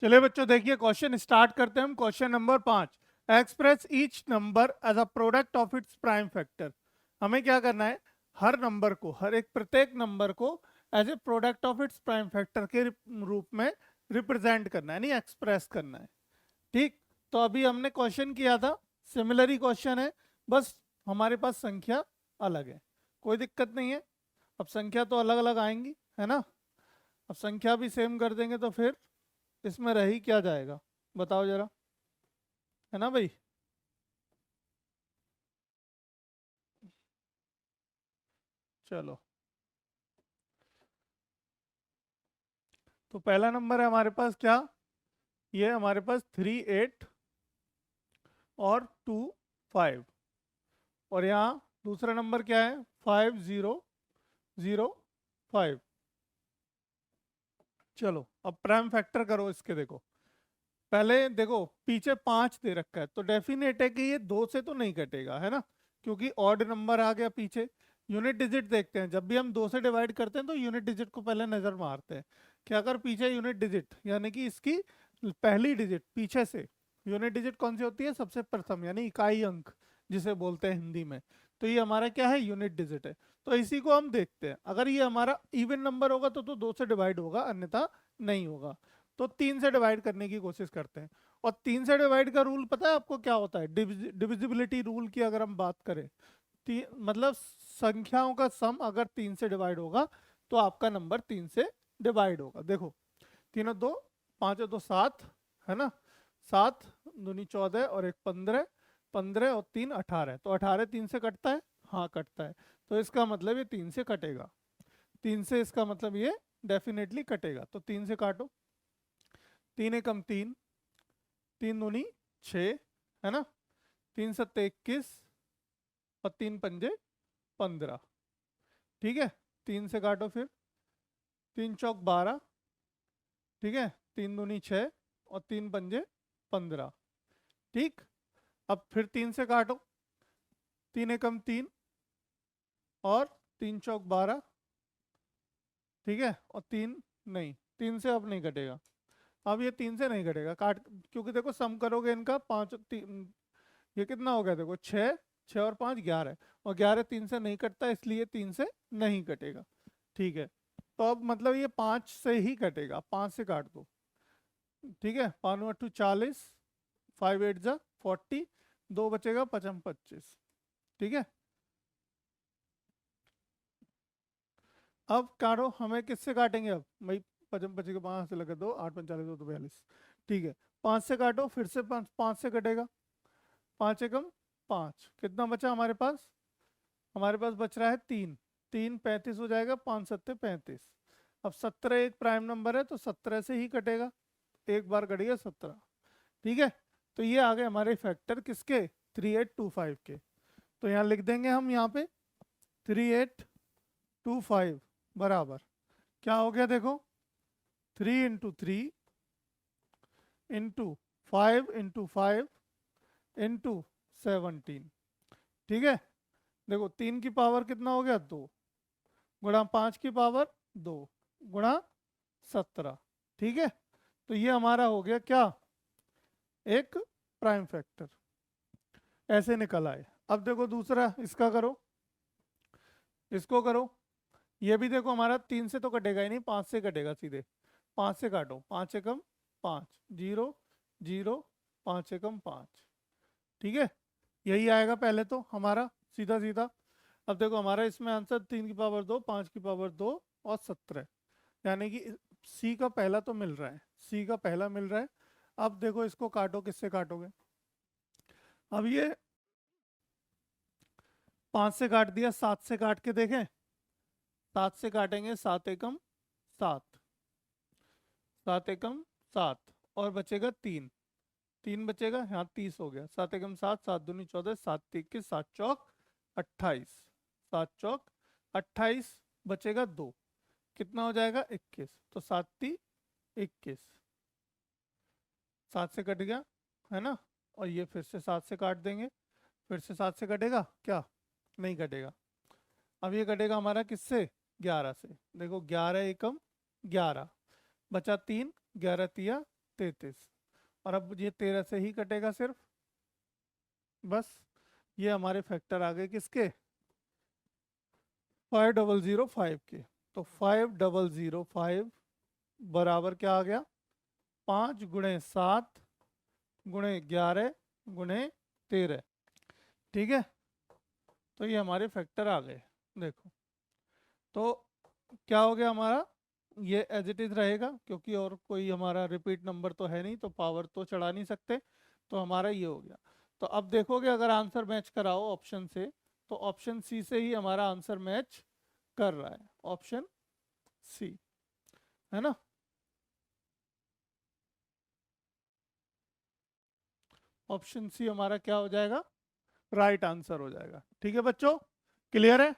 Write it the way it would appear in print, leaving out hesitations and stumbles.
चलिए बच्चों देखिए क्वेश्चन स्टार्ट करते हैं हम। Question number 5, express each number as a product of its prime factor. हमें क्या करना है, हर नंबर को, हर एक प्रत्येक नंबर को as a product of its prime factor के रूप में रिप्रेजेंट करना है, यानी एक्सप्रेस करना है। ठीक, तो अभी हमने क्वेश्चन किया था, सिमिलर ही क्वेश्चन है, बस हमारे पास संख्या अलग है। कोई दिक्कत नहीं है, अब संख्या तो अलग अलग आएंगी, है ना। अब संख्या भी सेम कर देंगे तो फिर इसमें रह ही क्या जाएगा, बताओ जरा, है ना भाई। चलो, तो पहला नंबर है हमारे पास क्या, ये हमारे पास 3 8 और 2 5, और यहाँ दूसरा नंबर क्या है 5 0 0 5। चलो अब प्राइम फैक्टर करो इसके। देखो पहले देखो पीछे 5 दे रखा है, तो डेफिनेट है कि ये 2 से तो नहीं कटेगा, है ना, क्योंकि ऑड नंबर आ गया पीछे। यूनिट डिजिट देखते हैं, जब भी हम 2 से डिवाइड करते हैं तो यूनिट डिजिट को पहले नजर मारते हैं कि अगर पीछे यूनिट डिजिट यानी कि इसकी पहली डिजिट पीछे से, यूनिट डिजिट कौन सी होती है, सबसे प्रथम यानी इकाई अंक जिसे बोलते हैं हिंदी में, तो ये हमारा क्या है, यूनिट डिजिट है। तो इसी को हम देखते हैं, अगर ये हमारा इवन नंबर होगा तो 2 से डिवाइड होगा, अन्यथा नहीं होगा। तो 3 से डिवाइड करने की कोशिश करते हैं। और 3 से डिवाइड का रूल पता है आपको क्या होता है, डिविजिबिलिटी रूल की अगर हम बात करें, मतलब संख्याओं का सम अगर 3 से डिवाइड होगा तो आपका नंबर 3 से डिवाइड होगा। देखो 3 और 2 5 और 2 7, है ना, 7 दूनी 14 और 1 15, 15 और 3 18, तो 18 3 से कटता है, हाँ कटता है। तो इसका मतलब ये 3 से कटेगा, 3 से इसका मतलब ये डेफिनेटली कटेगा। तो 3 से काटो, 3 एकम 3, 3 दूनी 6, है ना, 3 सत्ते 21 और 3 पंजे 15। ठीक है, 3 से काटो फिर, 3 चौक 12, ठीक है, 3 दूनी 6 और 3 पंजे 15। ठीक, अब फिर 3 से काटो, 3 एकम 3 और 3 चौक 12, ठीक है, और 3 नहीं, 3 से अब नहीं कटेगा, अब ये 3 से नहीं कटेगा काट, क्योंकि देखो सम करोगे इनका 5 ये कितना हो गया, देखो 6, 6 और 5 11, और 11 3 से नहीं कटता, इसलिए 3 से नहीं कटेगा। ठीक है, तो अब मतलब ये 5 से ही कटेगा, 5 से काट दो। ठीक है, 5 2 40, 5 8 जा 40, 2 बचेगा 55 25। ठीक है, अब काटो, हमें किससे काटेंगे अब भाई, 55 बचेगा, 5 से लगा 2 8 45 2 42। ठीक है, 5 से काटो, फिर से 5 से कटेगा, 5 एकम 5, कितना बचा हमारे पास, हमारे पास बच रहा है 3, 3 35 हो जाएगा, 5 सत्ते 35। अब 17 एक प्राइम नंबर है तो 17 से ही कटेगा, एक बार कट गया 17। ठीक है, तो ये आ गए हमारे फैक्टर किसके, 3825 के। तो यहाँ लिख देंगे हम, यहाँ पे 3825 बराबर क्या हो गया, देखो 3 इंटू 3 इंटू 5 इंटू 5 इंटू 17। ठीक है, देखो 3 की पावर कितना हो गया, 2 गुणा 5 की पावर 2 गुणा 17। ठीक है, तो ये हमारा हो गया क्या, एक प्राइम फैक्टर, ऐसे निकल आए। अब देखो दूसरा इसका करो, इसको करो, ये भी देखो हमारा 3 से तो कटेगा ही नहीं, 5 से कटेगा सीधे। 5 से काटो, 5 एकम 5, 0 0 5 एकम 5। ठीक है, यही आएगा पहले तो हमारा, सीधा सीधा। अब देखो हमारा इसमें आंसर 3 की पावर 2, 5 की पावर 2 और 17, यानी कि सी का पहला तो मिल रहा है, सी का पहला मिल रहा है। अब देखो इसको काटो, किससे काटोगे, अब ये 5 से काट दिया, 7 से काट के देखें, 7 से काटेंगे, 7 एकम 7, 7 एकम 7, और बचेगा 3, 3 बचेगा, यहाँ 30 हो गया, 7 एकम 7, 7 दूनी 14, 7 21, 7 चौक 28, 7 चौक 28, बचेगा 2, कितना हो जाएगा 21, तो 7 ती 21, 7 से कट गया, है ना, और ये फिर से 7 से काट देंगे, फिर से 7 से कटेगा क्या, नहीं कटेगा। अब ये कटेगा हमारा किससे, 11 से, देखो 11 एकम 11, बचा 3, 11 तिया 33। और अब ये 13 से ही कटेगा सिर्फ, बस। ये हमारे फैक्टर आ गए किसके, 5005 के। तो 5005 बराबर क्या आ गया, 5 × 7 × 11 × 13। ठीक है, तो ये हमारे फैक्टर आ गए। देखो तो क्या हो गया हमारा, ये एज इट इज रहेगा क्योंकि और कोई हमारा रिपीट नंबर तो है नहीं, तो पावर तो चढ़ा नहीं सकते, तो हमारा ये हो गया। तो अब देखोगे अगर आंसर मैच कराओ ऑप्शन से, तो ऑप्शन सी से ही हमारा आंसर मैच कर रहा है, ऑप्शन सी, है ना। ऑप्शन सी हमारा क्या हो जाएगा, राइट आंसर हो जाएगा। ठीक है बच्चों, क्लियर है।